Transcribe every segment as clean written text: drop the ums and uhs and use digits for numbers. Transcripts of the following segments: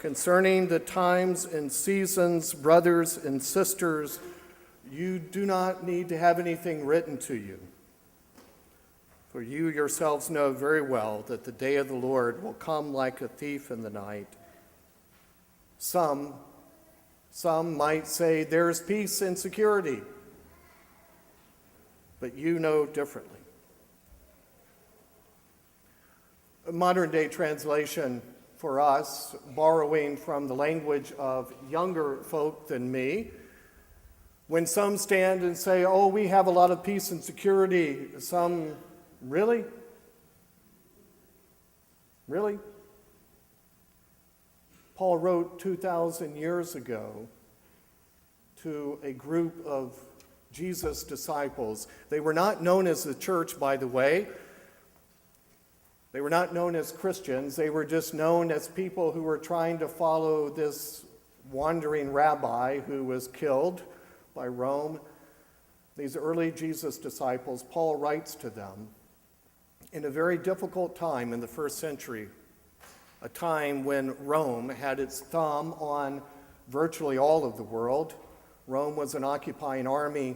Concerning the times and seasons, brothers and sisters, you do not need to have anything written to you. For you yourselves know very well that the day of the Lord will come like a thief in the night. Some might say there is peace and security, but you know differently. A modern-day translation for us, borrowing from the language of younger folk than me, when some stand and say, oh, we have a lot of peace and security, some, really? Really? Paul wrote 2,000 years ago to a group of Jesus' disciples. They were not known as the church, by the way. They were not known as Christians. They were just known as people who were trying to follow this wandering rabbi who was killed by Rome. These early Jesus disciples, Paul writes to them in a very difficult time in the first century, a time when Rome had its thumb on virtually all of the world. Rome was an occupying army,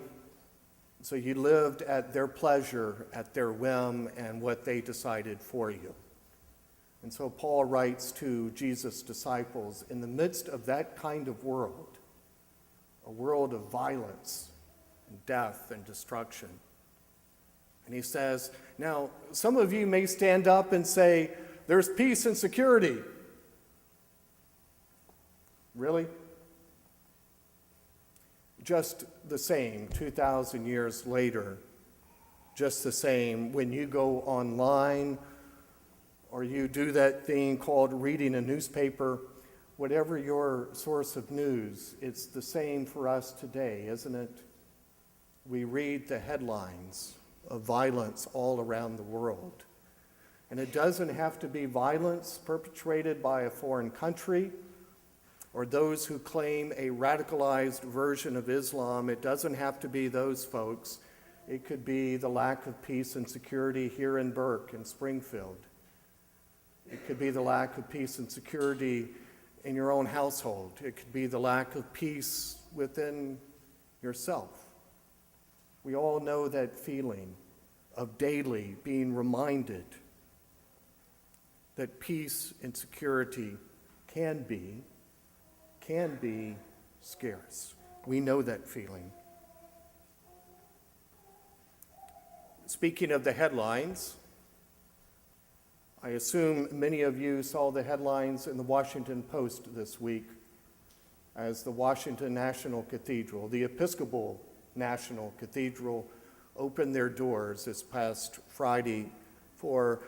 so you lived at their pleasure, at their whim, and what they decided for you. And so Paul writes to Jesus' disciples in the midst of that kind of world, a world of violence and death and destruction. And he says, now, some of you may stand up and say, there's peace and security. Really? Just the same, 2,000 years later, just the same, when you go online or you do that thing called reading a newspaper, whatever your source of news, it's the same for us today, isn't it? We read the headlines of violence all around the world. And it doesn't have to be violence perpetrated by a foreign country or those who claim a radicalized version of Islam. It doesn't have to be those folks. It could be the lack of peace and security here in Burke and Springfield. It could be the lack of peace and security in your own household. It could be the lack of peace within yourself. We all know that feeling of daily being reminded that peace and security can be scarce. We know that feeling. Speaking of the headlines, I assume many of you saw the headlines in the Washington Post this week as the Washington National Cathedral, the Episcopal National Cathedral, opened their doors this past Friday for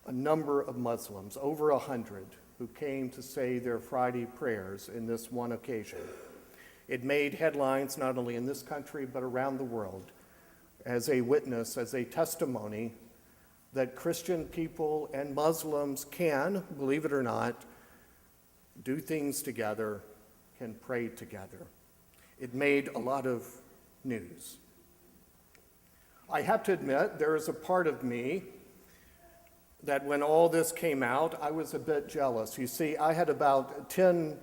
a number of Muslims, over 100, who came to say their Friday prayers in this one occasion. It made headlines not only in this country but around the world as a witness, as a testimony that Christian people and Muslims can, believe it or not, do things together, can pray together. It made a lot of news. I have to admit, there is a part of me that when all this came out, I was a bit jealous. You see, I had about 10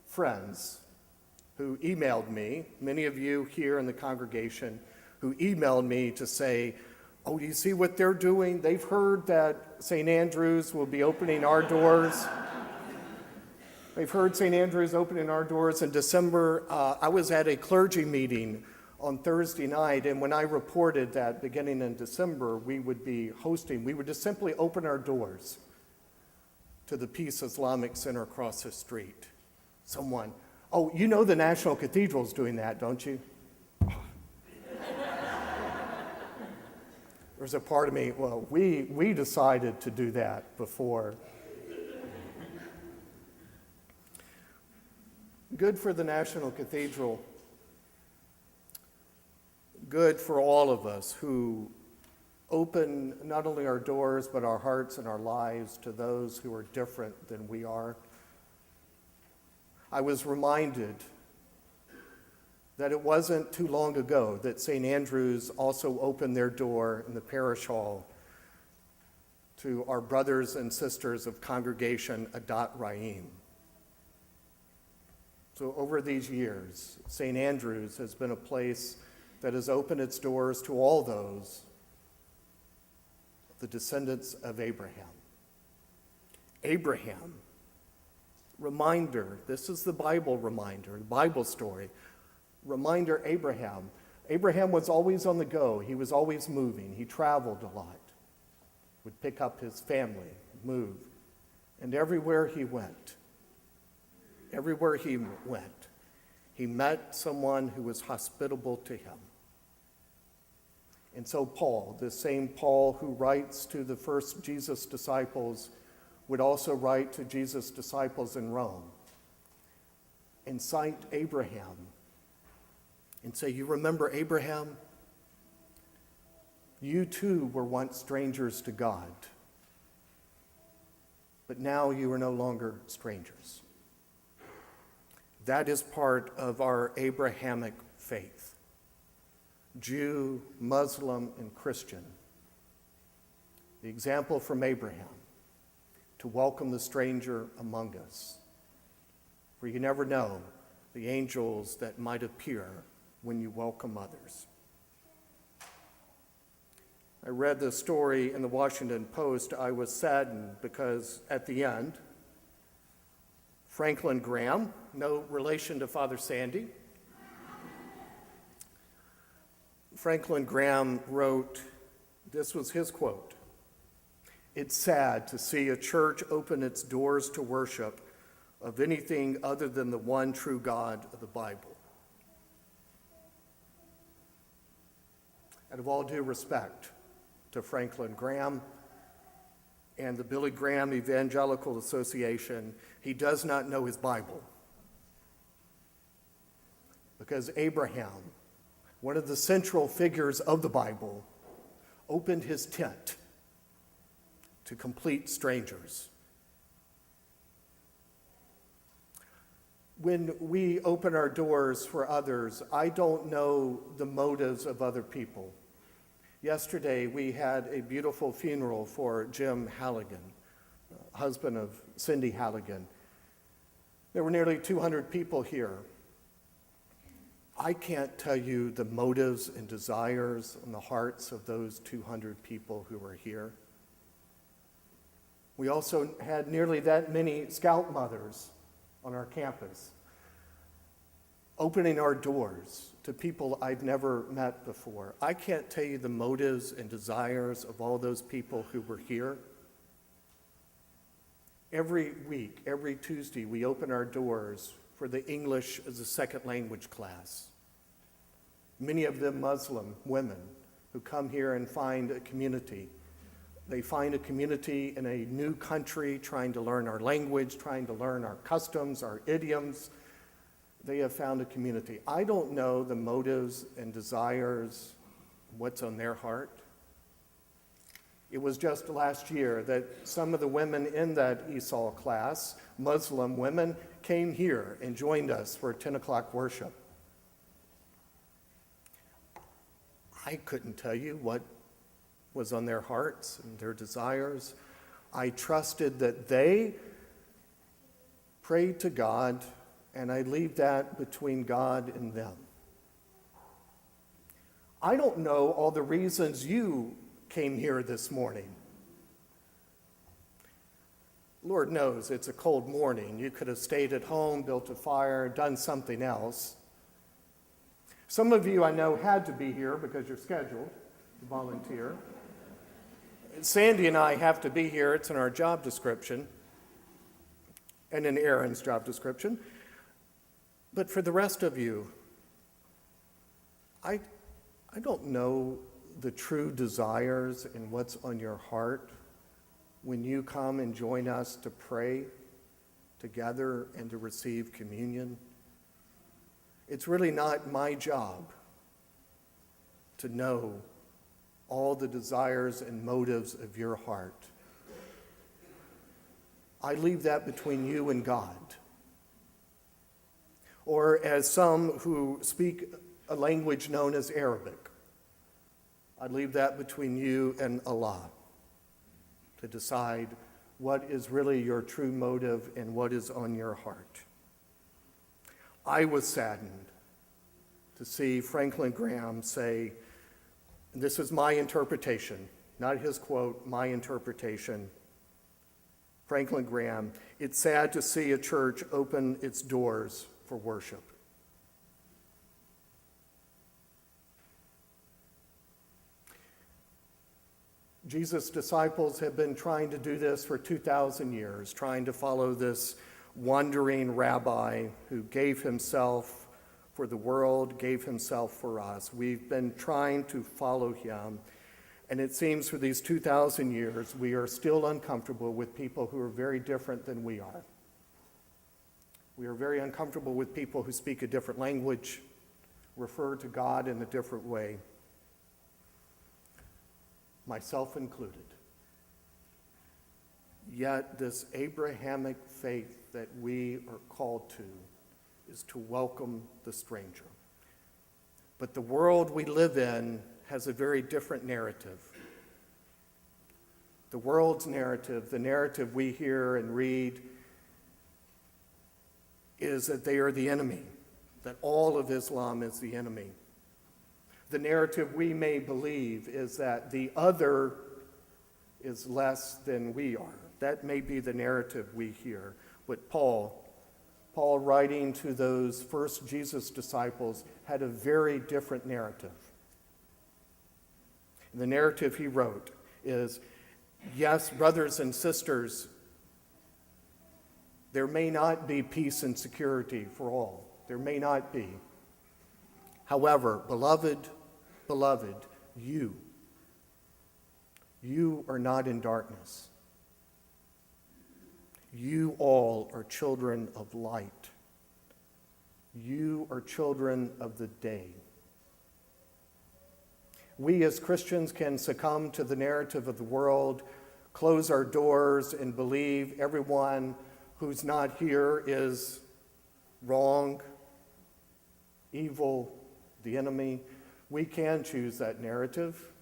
friends who emailed me, many of you here in the congregation, who emailed me to say, oh, do you see what they're doing? They've heard that St. Andrew's will be opening our doors. They've heard St. Andrew's opening our doors in December. I was at a clergy meeting on Thursday night, and when I reported that beginning in December we would be hosting, we would just simply open our doors to the Peace Islamic Center across the street. Someone, oh, you know the National Cathedral's doing that, don't you? There's a part of me, well, we decided to do that before. Good for the National Cathedral. Good for all of us who open not only our doors but our hearts and our lives to those who are different than we are. I was reminded that it wasn't too long ago that St. Andrew's also opened their door in the parish hall to our brothers and sisters of Congregation Adat Rahim. So over these years, St. Andrew's has been a place that has opened its doors to all those, the descendants of Abraham. Abraham, reminder, this is the Bible reminder, the Bible story. Reminder, Abraham. Abraham was always on the go. He was always moving. He traveled a lot, would pick up his family, move. And everywhere he went, he met someone who was hospitable to him. And so Paul, the same Paul who writes to the first Jesus disciples, would also write to Jesus' disciples in Rome and cite Abraham and say, you remember Abraham? You too were once strangers to God, but now you are no longer strangers. That is part of our Abrahamic faith. Jew, Muslim, and Christian. The example from Abraham, to welcome the stranger among us. For you never know the angels that might appear when you welcome others. I read the story in the Washington Post. I was saddened because at the end, Franklin Graham, no relation to Father Sandy, Franklin Graham wrote, this was his quote, "It's sad to see a church open its doors to worship of anything other than the one true God of the Bible." Out of all due respect to Franklin Graham and the Billy Graham Evangelical Association, he does not know his Bible. Because Abraham, one of the central figures of the Bible, opened his tent to complete strangers. When we open our doors for others, I don't know the motives of other people. Yesterday, we had a beautiful funeral for Jim Halligan, husband of Cindy Halligan. There were nearly 200 people here. I can't tell you the motives and desires in the hearts of those 200 people who were here. We also had nearly that many scout mothers on our campus, opening our doors to people I've never met before. I can't tell you the motives and desires of all those people who were here. Every week, every Tuesday, we open our doors for the English as a second language class. Many of them Muslim women who come here and find a community. They find a community in a new country, trying to learn our language, trying to learn our customs, our idioms. They have found a community. I don't know the motives and desires, what's on their heart. It was just last year that some of the women in that Esau class, Muslim women, came here and joined us for 10 o'clock worship. I couldn't tell you what was on their hearts and their desires. I trusted that they prayed to God, and I leave that between God and them. I don't know all the reasons you came here this morning. Lord knows it's a cold morning. You could have stayed at home, built a fire, done something else. Some of you I know had to be here because you're scheduled to volunteer. Sandy and I have to be here. It's in our job description and in Aaron's job description. But for the rest of you, I don't know the true desires and what's on your heart when you come and join us to pray together and to receive communion. It's really not my job to know all the desires and motives of your heart. I leave that between you and God. Or as some who speak a language known as Arabic, I leave that between you and Allah to decide what is really your true motive and what is on your heart. I was saddened to see Franklin Graham say, and this is my interpretation, not his quote, my interpretation. Franklin Graham, it's sad to see a church open its doors for worship. Jesus' disciples have been trying to do this for 2,000 years, trying to follow this wandering rabbi who gave himself for the world, gave himself for us. We've been trying to follow him, and it seems for these 2,000 years we are still uncomfortable with people who are very different than we are. We are very uncomfortable with people who speak a different language, refer to God in a different way, myself included. Yet this Abrahamic faith that we are called to is to welcome the stranger. But the world we live in has a very different narrative. The world's narrative, the narrative we hear and read, is that they are the enemy, that all of Islam is the enemy. The narrative we may believe is that the other is less than we are. That may be the narrative we hear. But Paul writing to those first Jesus disciples, had a very different narrative. The narrative he wrote is, yes, brothers and sisters, there may not be peace and security for all. There may not be. However, beloved, you are not in darkness. You all are children of light. You are children of the day. We as Christians can succumb to the narrative of the world, close our doors, and believe everyone who's not here is wrong, evil, the enemy. We can choose that narrative,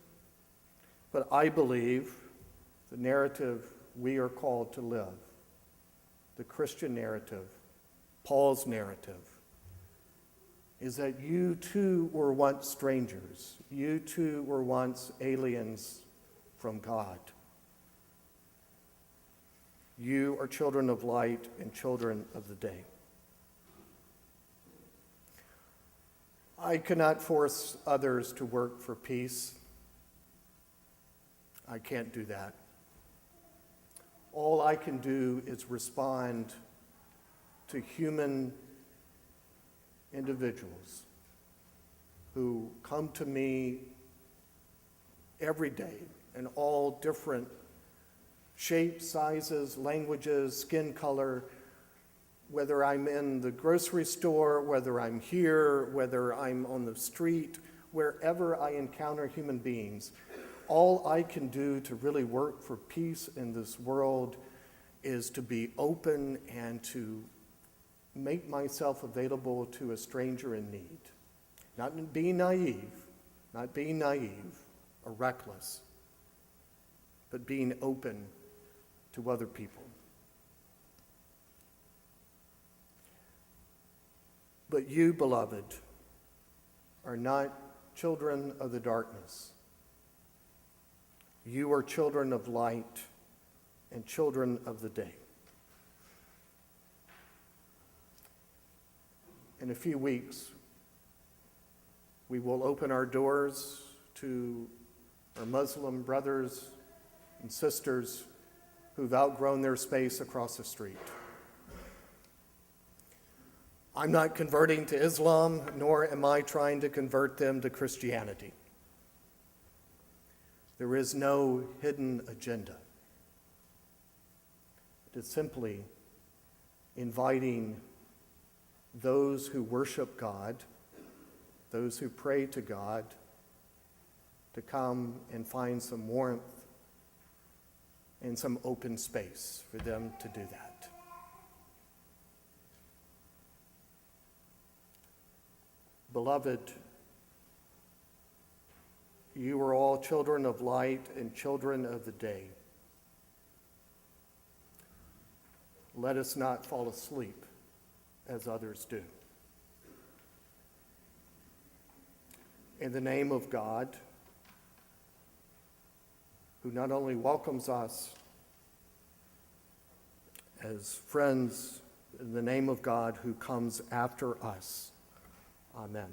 but I believe the narrative we are called to live, the Christian narrative, Paul's narrative, is that you too were once strangers. You too were once aliens from God. You are children of light and children of the day. I cannot force others to work for peace. I can't do that. All I can do is respond to human individuals who come to me every day in all different shapes, sizes, languages, skin color, whether I'm in the grocery store, whether I'm here, whether I'm on the street, wherever I encounter human beings. All I can do to really work for peace in this world is to be open and to make myself available to a stranger in need. Not being naive or reckless, but being open to other people. But you, beloved, are not children of the darkness. You are children of light and children of the day. In a few weeks, we will open our doors to our Muslim brothers and sisters who've outgrown their space across the street. I'm not converting to Islam, nor am I trying to convert them to Christianity. There is no hidden agenda. It is simply inviting those who worship God, those who pray to God, to come and find some warmth and some open space for them to do that. Beloved, you are all children of light and children of the day. Let us not fall asleep as others do. in the name of God, who not only welcomes us as friends, in the name of God who comes after us. Amen.